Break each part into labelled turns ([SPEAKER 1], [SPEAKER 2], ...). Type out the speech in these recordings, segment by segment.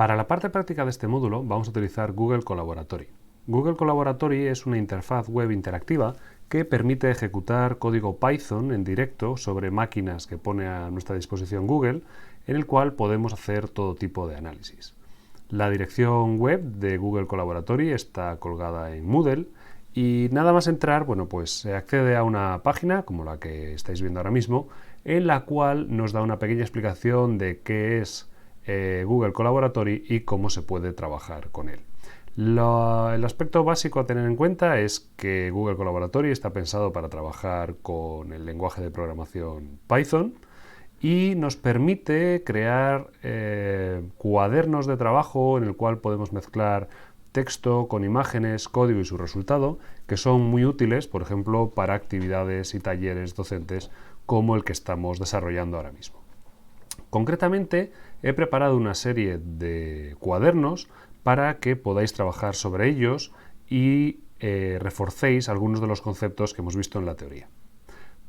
[SPEAKER 1] Para la parte práctica de este módulo vamos a utilizar Google Colaboratory. Google Colaboratory es una interfaz web interactiva que permite ejecutar código Python en directo sobre máquinas que pone a nuestra disposición Google, en el cual podemos hacer todo tipo de análisis. La dirección web de Google Colaboratory está colgada en Moodle y nada más entrar, pues se accede a una página, como la que estáis viendo ahora mismo, en la cual nos da una pequeña explicación de qué es Google Colaboratory y cómo se puede trabajar con él. El aspecto básico a tener en cuenta es que Google Colaboratory está pensado para trabajar con el lenguaje de programación Python y nos permite crear cuadernos de trabajo en el cual podemos mezclar texto con imágenes, código y su resultado, que son muy útiles, por ejemplo, para actividades y talleres docentes como el que estamos desarrollando ahora mismo. Concretamente, he preparado una serie de cuadernos para que podáis trabajar sobre ellos y reforcéis algunos de los conceptos que hemos visto en la teoría.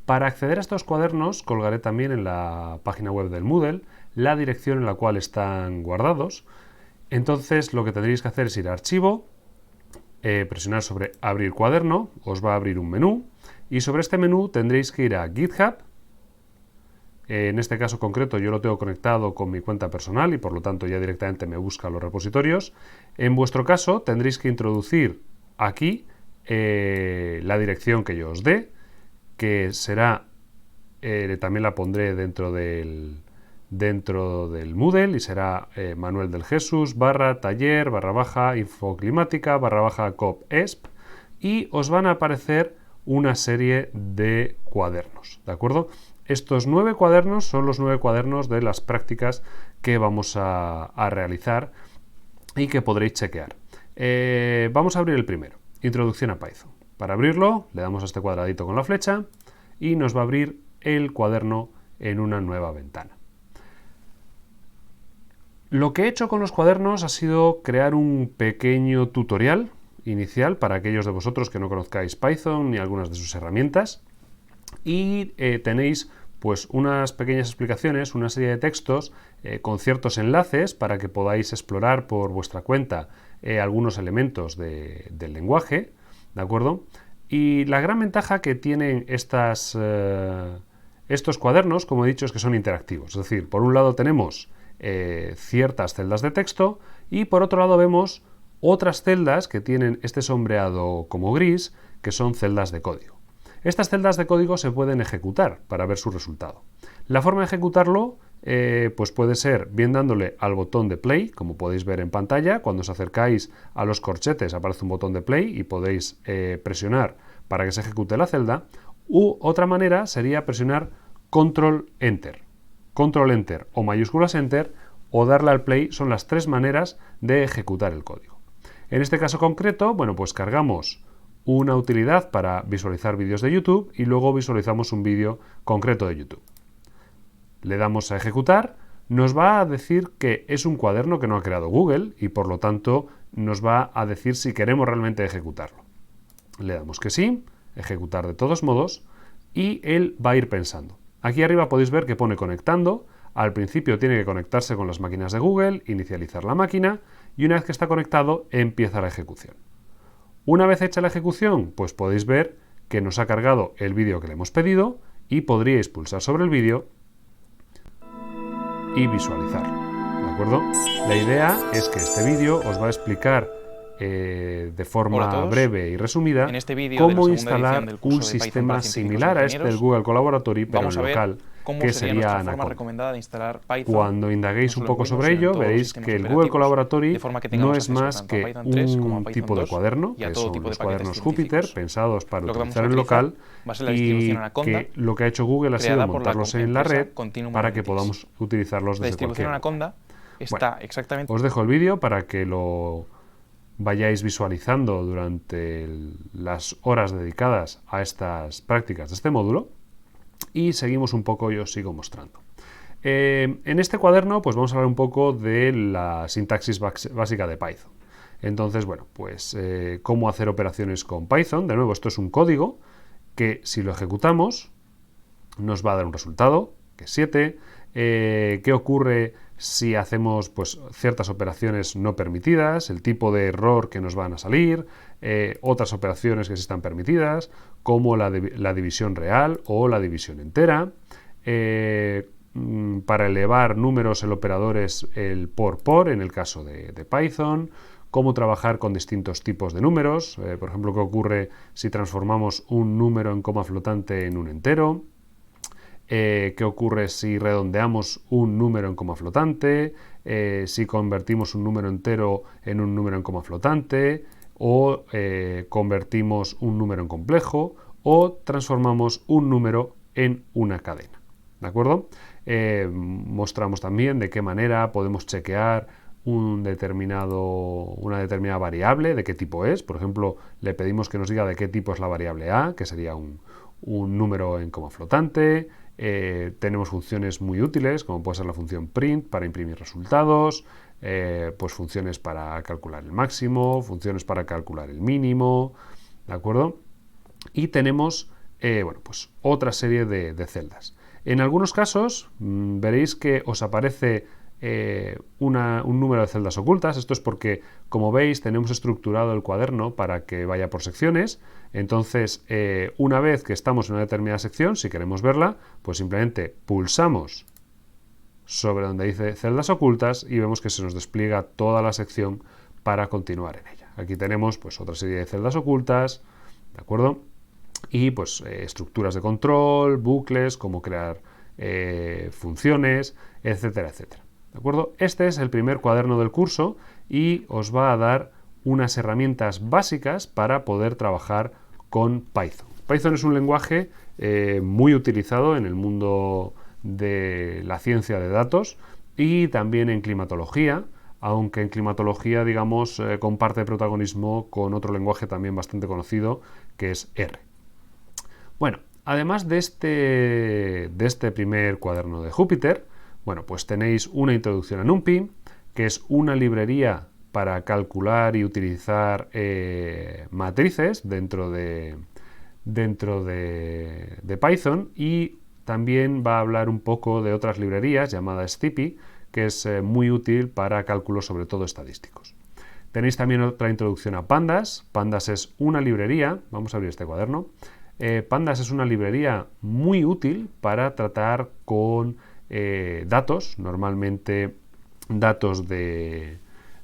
[SPEAKER 1] Para acceder a estos cuadernos colgaré también en la página web del Moodle la dirección en la cual están guardados. Entonces lo que tendréis que hacer es ir a Archivo, presionar sobre Abrir cuaderno, os va a abrir un menú y sobre este menú tendréis que ir a GitHub. En este caso concreto yo lo tengo conectado con mi cuenta personal y por lo tanto ya directamente me busca los repositorios. En vuestro caso tendréis que introducir aquí la dirección que yo os dé, que será, también la pondré dentro del Moodle y será Manuel del Jesús /taller /infoclimática /copesp y os van a aparecer una serie de cuadernos, ¿de acuerdo? Estos 9 cuadernos son los 9 cuadernos de las prácticas que vamos a realizar y que podréis chequear. Vamos a abrir el primero, Introducción a Python. Para abrirlo le damos a este cuadradito con la flecha y nos va a abrir el cuaderno en una nueva ventana. Lo que he hecho con los cuadernos ha sido crear un pequeño tutorial inicial para aquellos de vosotros que no conozcáis Python ni algunas de sus herramientas. Y tenéis pues unas pequeñas explicaciones, una serie de textos con ciertos enlaces para que podáis explorar por vuestra cuenta algunos elementos del lenguaje, ¿de acuerdo? Y la gran ventaja que tienen estos cuadernos, como he dicho, es que son interactivos. Es decir, por un lado tenemos ciertas celdas de texto y por otro lado vemos otras celdas que tienen este sombreado como gris, que son celdas de código. Estas celdas de código se pueden ejecutar para ver su resultado. La forma de ejecutarlo pues puede ser bien dándole al botón de play, como podéis ver en pantalla. Cuando os acercáis a los corchetes aparece un botón de play y podéis presionar para que se ejecute la celda. U otra manera sería presionar Control Enter. Control Enter o mayúsculas Enter o darle al play son las 3 maneras de ejecutar el código. En este caso concreto, pues cargamos una utilidad para visualizar vídeos de YouTube y luego visualizamos un vídeo concreto de YouTube. Le damos a ejecutar, nos va a decir que es un cuaderno que no ha creado Google y por lo tanto nos va a decir si queremos realmente ejecutarlo. Le damos que sí, ejecutar de todos modos y él va a ir pensando. Aquí arriba podéis ver que pone conectando. Al principio tiene que conectarse con las máquinas de Google, inicializar la máquina y una vez que está conectado empieza la ejecución. Una vez hecha la ejecución, pues podéis ver que nos ha cargado el vídeo que le hemos pedido y podríais pulsar sobre el vídeo y visualizarlo, ¿de acuerdo? La idea es que este vídeo os va a explicar de forma breve y resumida cómo instalar un sistema similar a este del Google Colaboratory, pero en local, que sería Anaconda. Cuando indaguéis un poco sobre ello, veréis que el Google Colaboratory no es más que un tipo de cuaderno, que son los cuadernos Jupyter, pensados para utilizar en local, y que lo que ha hecho Google ha sido montarlos en la red para que podamos utilizarlos desde cualquier lugar. Bueno, os dejo el vídeo para que lo vayáis visualizando durante las horas dedicadas a estas prácticas de este módulo y seguimos un poco y os sigo mostrando. En este cuaderno pues vamos a hablar un poco de la sintaxis básica de Python. Entonces, pues cómo hacer operaciones con Python. De nuevo, esto es un código que si lo ejecutamos nos va a dar un resultado, que es 7. qué ocurre si hacemos pues, ciertas operaciones no permitidas, el tipo de error que nos van a salir, otras operaciones que sí están permitidas, como la división real o la división entera. Para elevar números el operador es el por en el caso de Python, cómo trabajar con distintos tipos de números, por ejemplo, qué ocurre si transformamos un número en coma flotante en un entero, qué ocurre si redondeamos un número en coma flotante, si convertimos un número entero en un número en coma flotante, o convertimos un número en complejo, o transformamos un número en una cadena. ¿De acuerdo? Mostramos también de qué manera podemos chequear una determinada variable, de qué tipo es. Por ejemplo, le pedimos que nos diga de qué tipo es la variable a, que sería un número en coma flotante. Tenemos funciones muy útiles, como puede ser la función print para imprimir resultados, pues funciones para calcular el máximo, funciones para calcular el mínimo, ¿de acuerdo? Y tenemos bueno, pues otra serie de celdas. En algunos casos veréis que os aparece un número de celdas ocultas. Esto es porque, como veis, tenemos estructurado el cuaderno para que vaya por secciones. Entonces, una vez que estamos en una determinada sección, si queremos verla, pues simplemente pulsamos sobre donde dice celdas ocultas y vemos que se nos despliega toda la sección para continuar en ella. Aquí tenemos pues otra serie de celdas ocultas, ¿de acuerdo? Y pues estructuras de control, bucles, cómo crear funciones, etcétera, etcétera. ¿De acuerdo? Este es el primer cuaderno del curso y os va a dar unas herramientas básicas para poder trabajar con Python. Python es un lenguaje muy utilizado en el mundo de la ciencia de datos y también en climatología, aunque en climatología, digamos, comparte protagonismo con otro lenguaje también bastante conocido, que es R. Bueno, además de este primer cuaderno de Jupyter, bueno, pues tenéis una introducción a NumPy, que es una librería para calcular y utilizar matrices dentro de Python, y también va a hablar un poco de otras librerías llamadas Stippy, que es muy útil para cálculos sobre todo estadísticos. Tenéis también otra introducción a Pandas. Pandas es una librería, vamos a abrir este cuaderno. Pandas es una librería muy útil para tratar con datos, normalmente datos que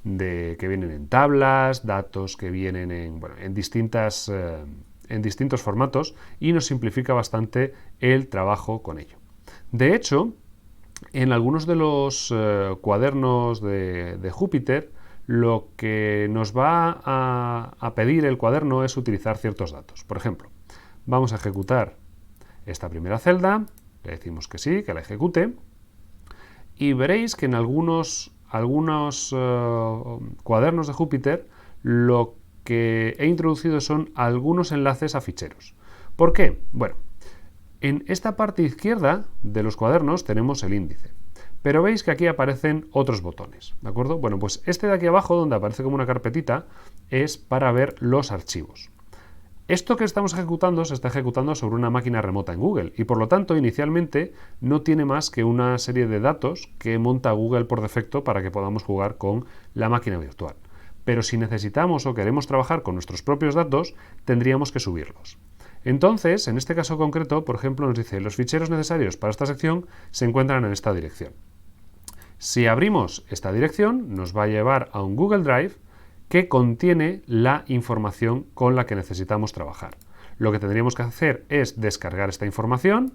[SPEAKER 1] vienen en tablas, datos que vienen en distintos formatos, y nos simplifica bastante el trabajo con ello. De hecho, en algunos de los cuadernos de Jupyter, lo que nos va a pedir el cuaderno es utilizar ciertos datos. Por ejemplo, vamos a ejecutar esta primera celda, le decimos que sí, que la ejecute, y veréis que en algunos cuadernos de Jupyter lo que he introducido son algunos enlaces a ficheros. ¿Por qué? Bueno, en esta parte izquierda de los cuadernos tenemos el índice, pero veis que aquí aparecen otros botones, ¿de acuerdo? Bueno, pues este de aquí abajo, donde aparece como una carpetita, es para ver los archivos. Esto que estamos ejecutando se está ejecutando sobre una máquina remota en Google y por lo tanto inicialmente no tiene más que una serie de datos que monta Google por defecto para que podamos jugar con la máquina virtual. Pero si necesitamos o queremos trabajar con nuestros propios datos, tendríamos que subirlos. Entonces, en este caso concreto, por ejemplo, nos dice los ficheros necesarios para esta sección se encuentran en esta dirección. Si abrimos esta dirección, nos va a llevar a un Google Drive que contiene la información con la que necesitamos trabajar. Lo que tendríamos que hacer es descargar esta información,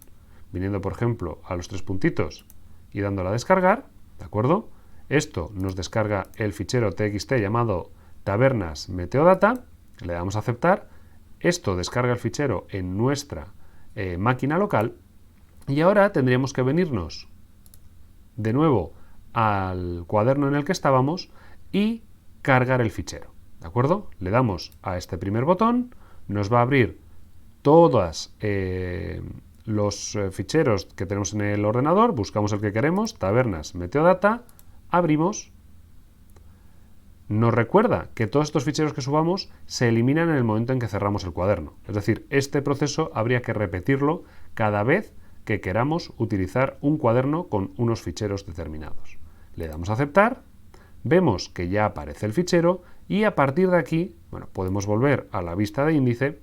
[SPEAKER 1] viniendo por ejemplo a los tres puntitos y dándola a descargar, ¿de acuerdo? Esto nos descarga el fichero txt llamado tabernas meteodata, le damos a aceptar, esto descarga el fichero en nuestra máquina local y ahora tendríamos que venirnos de nuevo al cuaderno en el que estábamos y cargar el fichero, ¿de acuerdo? Le damos a este primer botón, nos va a abrir todos los ficheros que tenemos en el ordenador, buscamos el que queremos, tabernas meteodata, abrimos, nos recuerda que todos estos ficheros que subamos se eliminan en el momento en que cerramos el cuaderno. Es decir, este proceso habría que repetirlo cada vez que queramos utilizar un cuaderno con unos ficheros determinados. Le damos a aceptar, vemos que ya aparece el fichero y a partir de aquí, bueno, podemos volver a la vista de índice,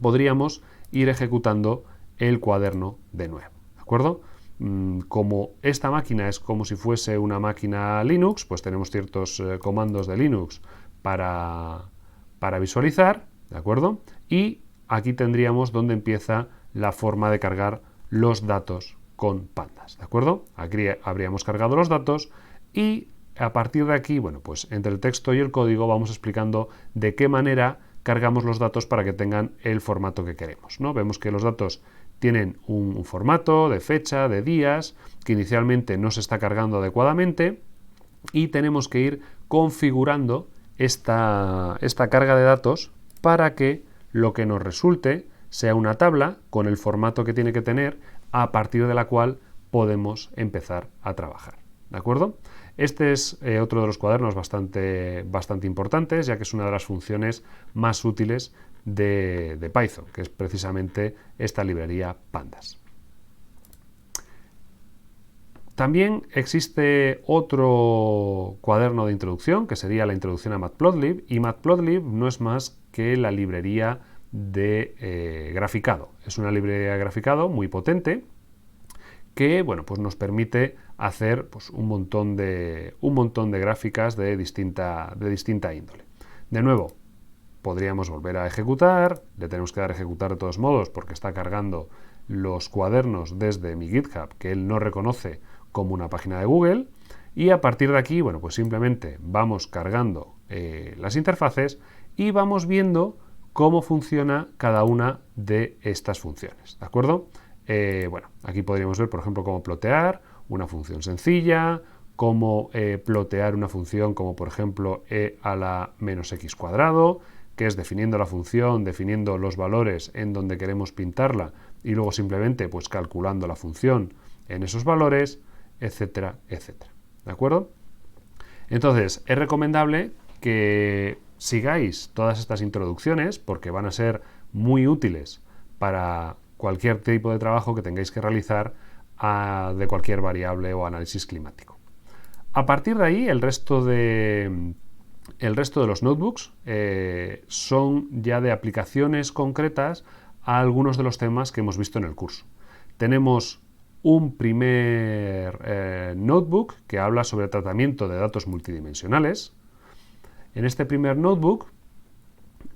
[SPEAKER 1] podríamos ir ejecutando el cuaderno de nuevo, ¿de acuerdo? Como esta máquina es como si fuese una máquina Linux, pues tenemos ciertos comandos de Linux para visualizar, ¿de acuerdo? Y aquí tendríamos donde empieza la forma de cargar los datos con pandas, ¿de acuerdo? Aquí habríamos cargado los datos y a partir de aquí, bueno, pues entre el texto y el código vamos explicando de qué manera cargamos los datos para que tengan el formato que queremos, ¿no? Vemos que los datos tienen un formato de fecha, de días, que inicialmente no se está cargando adecuadamente y tenemos que ir configurando esta carga de datos para que lo que nos resulte sea una tabla con el formato que tiene que tener a partir de la cual podemos empezar a trabajar, ¿de acuerdo? Este es otro de los cuadernos bastante importantes, ya que es una de las funciones más útiles de Python, que es precisamente esta librería Pandas. También existe otro cuaderno de introducción, que sería la introducción a Matplotlib, y Matplotlib no es más que la librería de graficado. Es una librería de graficado muy potente que, bueno, pues nos permite hacer pues, un montón de gráficas de distinta índole. De nuevo, podríamos volver a ejecutar, le tenemos que dar a ejecutar de todos modos porque está cargando los cuadernos desde mi GitHub, que él no reconoce como una página de Google, y a partir de aquí, bueno, pues simplemente vamos cargando las interfaces y vamos viendo cómo funciona cada una de estas funciones, ¿de acuerdo? Bueno, aquí podríamos ver, por ejemplo, cómo plotear una función sencilla, cómo plotear una función como, por ejemplo, e a la menos x cuadrado, que es definiendo la función, definiendo los valores en donde queremos pintarla y luego simplemente pues calculando la función en esos valores, etcétera, etcétera. ¿De acuerdo? Entonces, es recomendable que sigáis todas estas introducciones porque van a ser muy útiles para cualquier tipo de trabajo que tengáis que realizar de cualquier variable o análisis climático. A partir de ahí, el resto de los notebooks son ya de aplicaciones concretas a algunos de los temas que hemos visto en el curso. Tenemos un primer notebook que habla sobre tratamiento de datos multidimensionales. En este primer notebook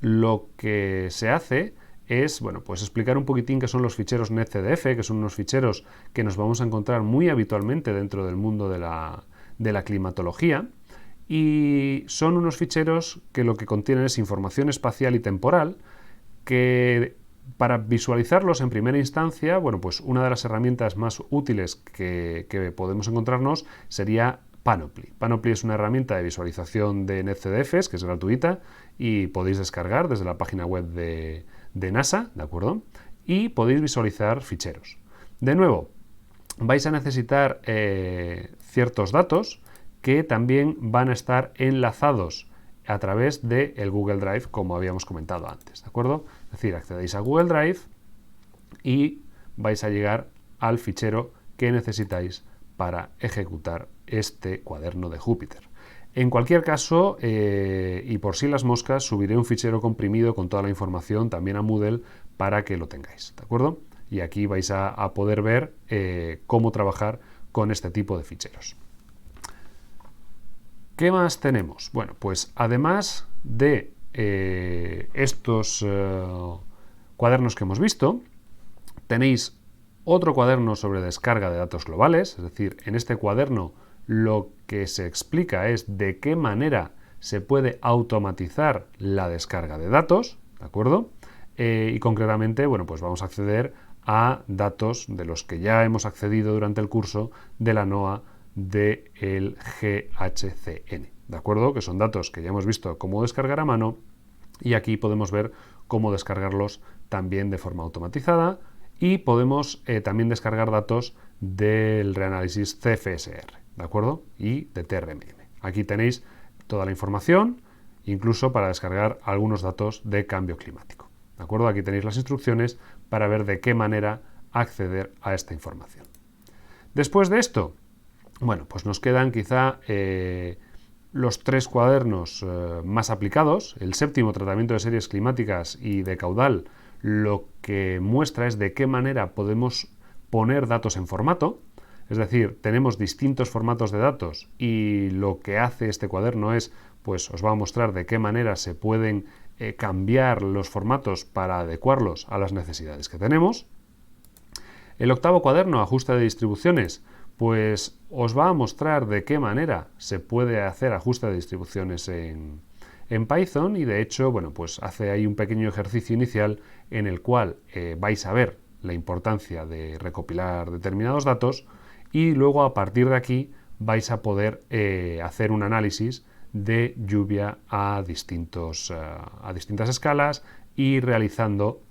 [SPEAKER 1] lo que se hace es, bueno, pues explicar un poquitín qué son los ficheros netcdf, que son unos ficheros que nos vamos a encontrar muy habitualmente dentro del mundo de la climatología, y son unos ficheros que lo que contienen es información espacial y temporal que para visualizarlos en primera instancia, bueno, pues una de las herramientas más útiles que podemos encontrarnos sería Panoply. Panoply es una herramienta de visualización de netcdfs que es gratuita y podéis descargar desde la página web de NASA, ¿de acuerdo? Y podéis visualizar ficheros. De nuevo, vais a necesitar ciertos datos que también van a estar enlazados a través del Google Drive, como habíamos comentado antes, ¿de acuerdo? Es decir, accedéis a Google Drive y vais a llegar al fichero que necesitáis para ejecutar este cuaderno de Júpiter. En cualquier caso, y por si las moscas, subiré un fichero comprimido con toda la información también a Moodle para que lo tengáis, ¿de acuerdo? Y aquí vais a poder ver cómo trabajar con este tipo de ficheros. ¿Qué más tenemos? Bueno, pues además de estos cuadernos que hemos visto, tenéis otro cuaderno sobre descarga de datos globales, es decir, en este cuaderno lo que se explica es de qué manera se puede automatizar la descarga de datos, ¿de acuerdo? Y concretamente, bueno, pues vamos a acceder a datos de los que ya hemos accedido durante el curso de la NOAA del GHCN, ¿de acuerdo? Que son datos que ya hemos visto cómo descargar a mano y aquí podemos ver cómo descargarlos también de forma automatizada y podemos también descargar datos del reanálisis CFSR, ¿de acuerdo? Y de TRMM. Aquí tenéis toda la información, incluso para descargar algunos datos de cambio climático, ¿de acuerdo? Aquí tenéis las instrucciones para ver de qué manera acceder a esta información. Después de esto, bueno, pues nos quedan quizá los 3 cuadernos más aplicados. El 7º, tratamiento de series climáticas y de caudal, lo que muestra es de qué manera podemos poner datos en formato. Es decir, tenemos distintos formatos de datos y lo que hace este cuaderno es, pues os va a mostrar de qué manera se pueden cambiar los formatos para adecuarlos a las necesidades que tenemos. El 8º cuaderno, ajuste de distribuciones, pues os va a mostrar de qué manera se puede hacer ajuste de distribuciones en Python y de hecho, bueno, pues hace ahí un pequeño ejercicio inicial en el cual vais a ver la importancia de recopilar determinados datos y luego a partir de aquí vais a poder hacer un análisis de lluvia a distintas escalas y realizando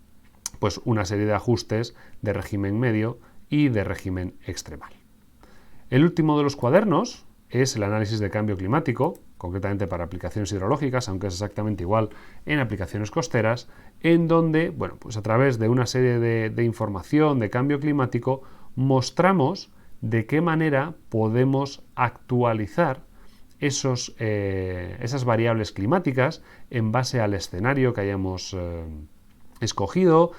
[SPEAKER 1] pues una serie de ajustes de régimen medio y de régimen extremal. El último de los cuadernos es el análisis de cambio climático, concretamente para aplicaciones hidrológicas, aunque es exactamente igual en aplicaciones costeras, en donde, bueno, pues a través de una serie de información de cambio climático mostramos de qué manera podemos actualizar esas variables climáticas en base al escenario que hayamos escogido,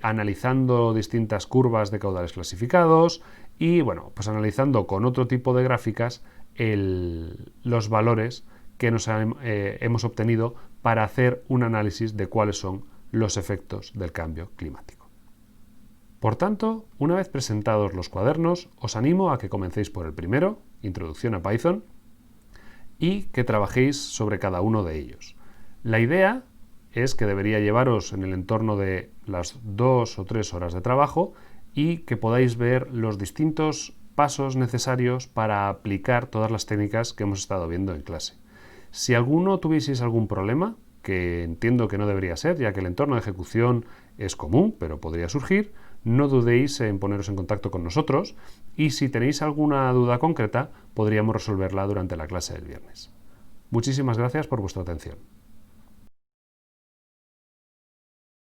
[SPEAKER 1] analizando distintas curvas de caudales clasificados y, bueno, pues analizando con otro tipo de gráficas los valores que hemos obtenido para hacer un análisis de cuáles son los efectos del cambio climático. Por tanto, una vez presentados los cuadernos, os animo a que comencéis por el primero, Introducción a Python, y que trabajéis sobre cada uno de ellos. La idea es que debería llevaros en el entorno de las 2 o 3 horas de trabajo y que podáis ver los distintos pasos necesarios para aplicar todas las técnicas que hemos estado viendo en clase. Si alguno tuvieseis algún problema, que entiendo que no debería ser, ya que el entorno de ejecución es común, pero podría surgir, no dudéis en poneros en contacto con nosotros y si tenéis alguna duda concreta, podríamos resolverla durante la clase del viernes. Muchísimas gracias por vuestra atención.